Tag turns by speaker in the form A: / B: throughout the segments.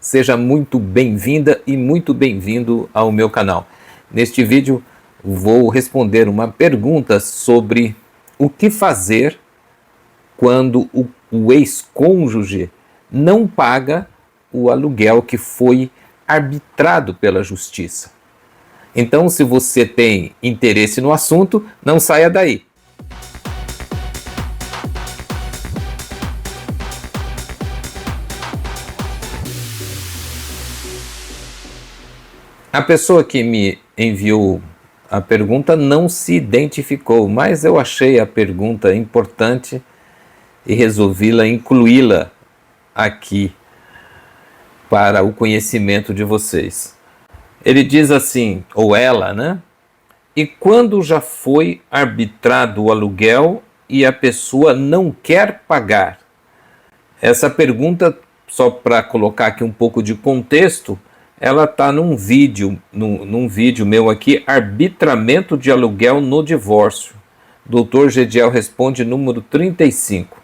A: Seja muito bem-vinda e muito bem-vindo ao meu canal. Neste vídeo vou responder uma pergunta sobre o que fazer quando o ex-cônjuge não paga o aluguel que foi arbitrado pela justiça. Então, se você tem interesse no assunto, não saia daí. A pessoa que me enviou a pergunta não se identificou, mas eu achei a pergunta importante e resolvi incluí-la aqui para o conhecimento de vocês. Ele diz assim, ou ela, né? E quando já foi arbitrado o aluguel e a pessoa não quer pagar? Essa pergunta, só para colocar aqui um pouco de contexto, ela está num vídeo meu aqui, Arbitramento de Aluguel no Divórcio. Dr. Gediel Responde, número 35.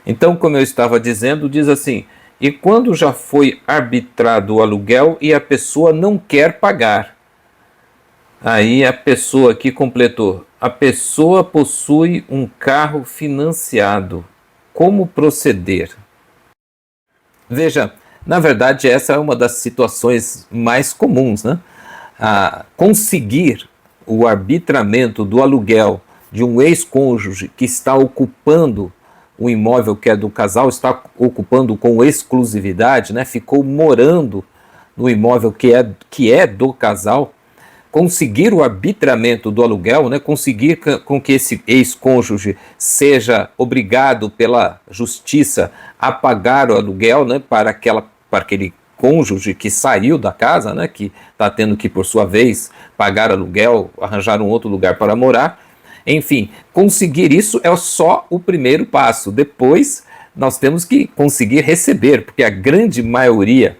A: Então, como eu estava dizendo, diz assim, e quando já foi arbitrado o aluguel e a pessoa não quer pagar? Aí a pessoa aqui completou, a pessoa possui um carro financiado, como proceder? Veja, na verdade, essa é uma das situações mais comuns, né? Conseguir o arbitramento do aluguel de um ex-cônjuge que está ocupando o imóvel que é do casal, está ocupando com exclusividade, né? Ficou morando no imóvel que é do casal, conseguir o arbitramento do aluguel, né? Conseguir com que esse ex-cônjuge seja obrigado pela justiça a pagar o aluguel, né? Para aquele cônjuge que saiu da casa, né, que está tendo que, por sua vez, pagar aluguel, arranjar um outro lugar para morar. Enfim, conseguir isso é só o primeiro passo. Depois, nós temos que conseguir receber, porque a grande maioria,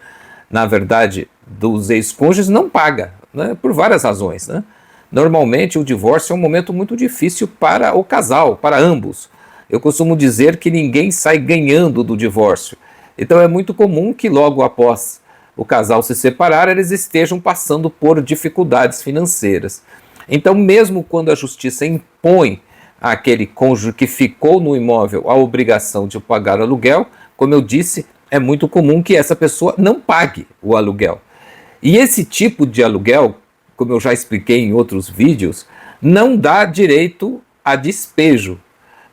A: na verdade, dos ex-cônjuges não paga, né, por várias razões, né? Normalmente, o divórcio é um momento muito difícil para o casal, para ambos. Eu costumo dizer que ninguém sai ganhando do divórcio. Então é muito comum que logo após o casal se separar, eles estejam passando por dificuldades financeiras. Então, mesmo quando a justiça impõe àquele cônjuge que ficou no imóvel a obrigação de pagar aluguel, como eu disse, é muito comum que essa pessoa não pague o aluguel. E esse tipo de aluguel, como eu já expliquei em outros vídeos, não dá direito a despejo,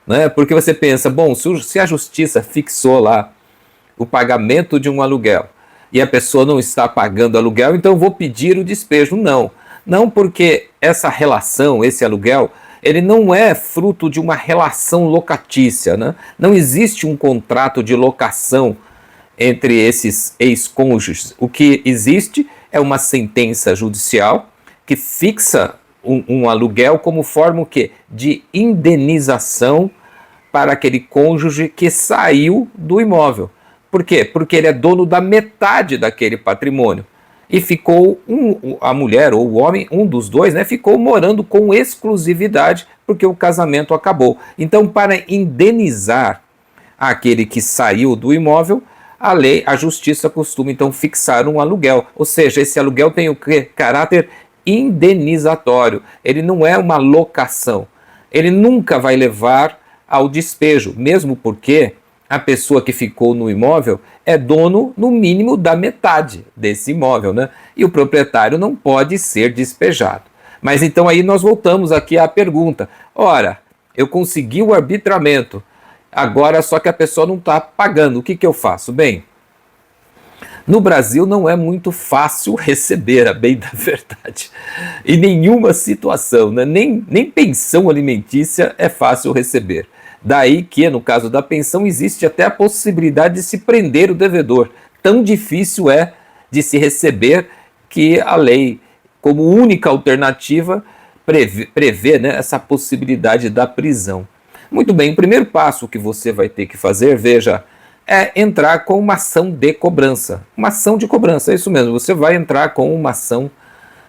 A: né? Porque você pensa, bom, se a justiça fixou lá o pagamento de um aluguel e a pessoa não está pagando aluguel, então eu vou pedir o despejo. Não, porque essa relação, esse aluguel, ele não é fruto de uma relação locatícia, né? Não existe um contrato de locação entre esses ex-cônjuges. O que existe é uma sentença judicial que fixa um aluguel como forma o quê? De indenização para aquele cônjuge que saiu do imóvel. Por quê? Porque ele é dono da metade daquele patrimônio. E ficou, a mulher ou o homem, um dos dois, né, ficou morando com exclusividade porque o casamento acabou. Então, para indenizar aquele que saiu do imóvel, a justiça costuma então fixar um aluguel. Ou seja, esse aluguel tem o caráter indenizatório. Ele não é uma locação. Ele nunca vai levar ao despejo, mesmo porque a pessoa que ficou no imóvel é dono, no mínimo, da metade desse imóvel, né? E o proprietário não pode ser despejado. Mas então aí nós voltamos aqui à pergunta. Ora, eu consegui o arbitramento, agora só que a pessoa não está pagando, o que eu faço? Bem, no Brasil não é muito fácil receber, a bem da verdade. Em nenhuma situação, né? Nem pensão alimentícia é fácil receber. Daí que, no caso da pensão, existe até a possibilidade de se prender o devedor. Tão difícil é de se receber que a lei, como única alternativa, prevê, né, essa possibilidade da prisão. Muito bem, o primeiro passo que você vai ter que fazer, veja, é entrar com uma ação de cobrança. Uma ação de cobrança, é isso mesmo, você vai entrar com uma ação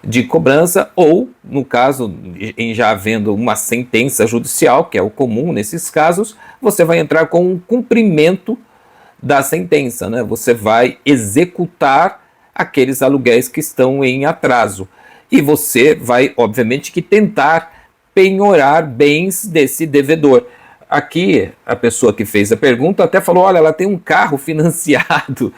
A: de cobrança ou, no caso, em já havendo uma sentença judicial, que é o comum nesses casos, você vai entrar com um cumprimento da sentença, né? Você vai executar aqueles aluguéis que estão em atraso. E você vai, obviamente, que tentar penhorar bens desse devedor. Aqui, a pessoa que fez a pergunta até falou, olha, ela tem um carro financiado.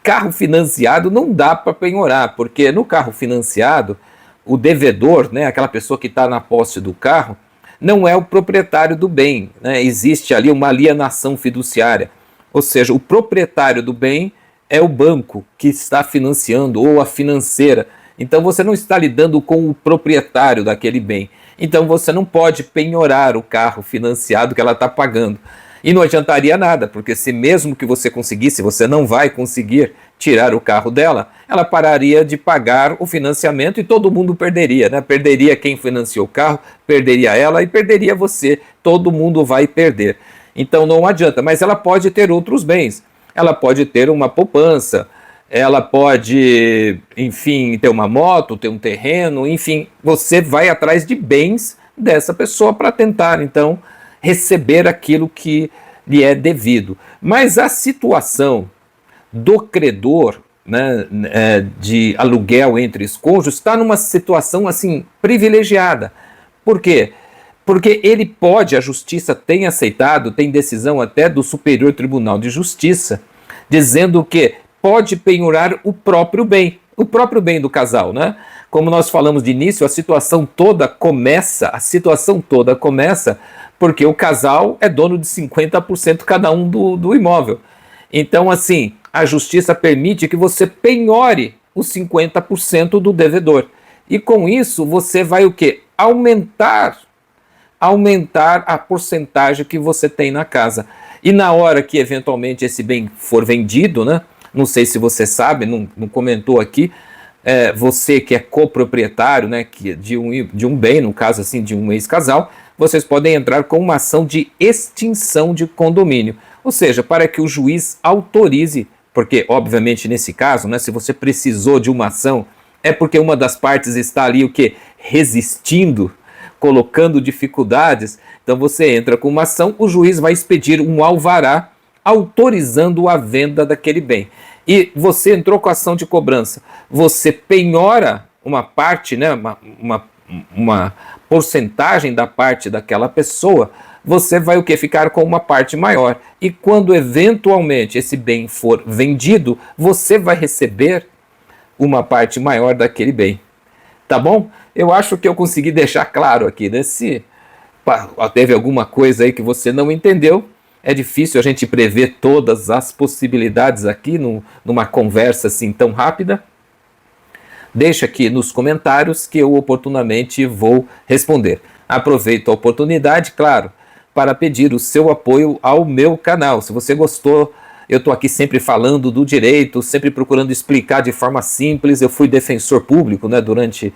A: Carro financiado não dá para penhorar, porque no carro financiado, o devedor, né, aquela pessoa que está na posse do carro, não é o proprietário do bem, né? Existe ali uma alienação fiduciária, ou seja, o proprietário do bem é o banco que está financiando ou a financeira. Então você não está lidando com o proprietário daquele bem. Então você não pode penhorar o carro financiado que ela está pagando. E não adiantaria nada, porque se mesmo que você conseguisse, você não vai conseguir tirar o carro dela, ela pararia de pagar o financiamento e todo mundo perderia, né? Perderia quem financiou o carro, perderia ela e perderia você. Todo mundo vai perder. Então não adianta, mas ela pode ter outros bens. Ela pode ter uma poupança, ela pode, enfim, ter uma moto, ter um terreno, enfim, você vai atrás de bens dessa pessoa para tentar, então, receber aquilo que lhe é devido. Mas a situação do credor, né, de aluguel entre os cônjuges está numa situação assim privilegiada. Por quê? Porque ele pode, a justiça tem aceitado, tem decisão até do Superior Tribunal de Justiça, dizendo que pode penhorar o próprio bem do casal, né? Como nós falamos de início, a situação toda começa porque o casal é dono de 50% cada um do imóvel. Então, assim, a justiça permite que você penhore os 50% do devedor. E com isso, você vai o quê? Aumentar a porcentagem que você tem na casa. E na hora que eventualmente esse bem for vendido, né? Não sei se você sabe, não comentou aqui, você que é coproprietário, né, de um bem, no caso assim, de um ex-casal, vocês podem entrar com uma ação de extinção de condomínio. Ou seja, para que o juiz autorize, porque obviamente nesse caso, né, se você precisou de uma ação, é porque uma das partes está ali o quê? Resistindo, colocando dificuldades. Então você entra com uma ação, o juiz vai expedir um alvará autorizando a venda daquele bem. E você entrou com a ação de cobrança, você penhora uma parte, né, uma porcentagem da parte daquela pessoa, você vai o que? Ficar com uma parte maior. E quando eventualmente esse bem for vendido, você vai receber uma parte maior daquele bem. Tá bom? Eu acho que eu consegui deixar claro aqui, né? Se teve alguma coisa aí que você não entendeu, é difícil a gente prever todas as possibilidades aqui numa conversa assim tão rápida. Deixa aqui nos comentários que eu oportunamente vou responder. Aproveito a oportunidade, claro, para pedir o seu apoio ao meu canal. Se você gostou, eu estou aqui sempre falando do direito, sempre procurando explicar de forma simples. Eu fui defensor público, né, durante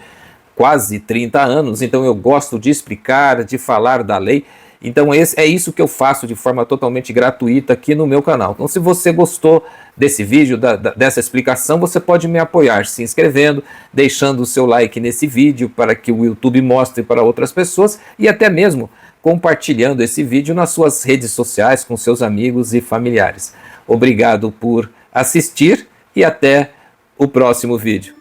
A: quase 30 anos, então eu gosto de explicar, de falar da lei. Então é isso que eu faço de forma totalmente gratuita aqui no meu canal. Então se você gostou desse vídeo, dessa explicação, você pode me apoiar se inscrevendo, deixando o seu like nesse vídeo para que o YouTube mostre para outras pessoas e até mesmo compartilhando esse vídeo nas suas redes sociais com seus amigos e familiares. Obrigado por assistir e até o próximo vídeo.